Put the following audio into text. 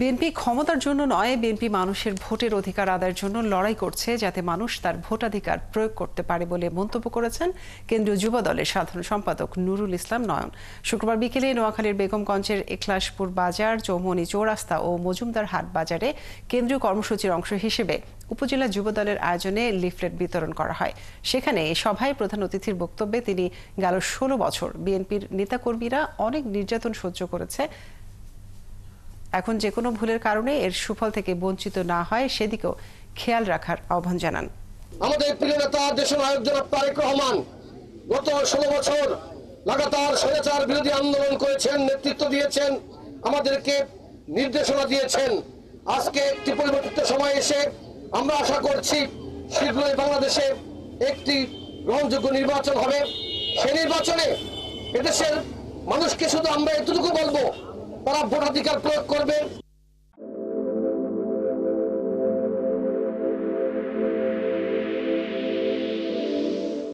BNP ক্ষমতার জন্য নয়, বিএনপি মানুষের ভোটের অধিকার আদায়ের জন্য লড়াই করছে, যাতে মানুষ তার ভোটাধিকার প্রয়োগ করতে পারে বলে মন্তব্য করেছেন কেন্দ্রীয় যুব দলের সাধারণ সম্পাদক নুরুল ইসলাম নয়ন। শুক্রবার বিকেলে নোয়াখালীর বেগমগঞ্জের এখলাসপুর বাজার, চৌমনি চৌরাস্তা ও মজুমদার হাট বাজারে কেন্দ্রীয় কর্মসূচির অংশ হিসেবে উপজেলা যুব দলের আয়োজনে লিফলেট বিতরণ করা হয়। সেখানে এই সভায় প্রধান অতিথির বক্তব্যে তিনি গেল 16 বছর বিএনপির নেতাকর্মীরা অনেক নির্যাতন সহ্য করেছে, এখন যে কোনো ভুলের কারণে এর সুফল থেকে বঞ্চিত না হয় সেদিকেও খেয়াল রাখার আহ্বান জানান। আমাদের প্রিয় নেতা দেশনায়ক জনাব তারেক রহমান গত 16 বছর লাগাতার স্বৈরাচার বিরোধী আন্দোলন করেছেন, নেতৃত্ব দিয়েছেন, আমাদেরকে নির্দেশনা দিয়েছেন। আজকে একটি পরিবর্তিত সময় এসে আমরা আশা করছি শীঘ্রই বাংলাদেশে একটি গ্রহণযোগ্য নির্বাচন হবে। সেই নির্বাচনে এদেশের মানুষকে শুধু আমরা এতটুকু বলবো, তারা ভোটাধিকার প্রয়োগ করবে।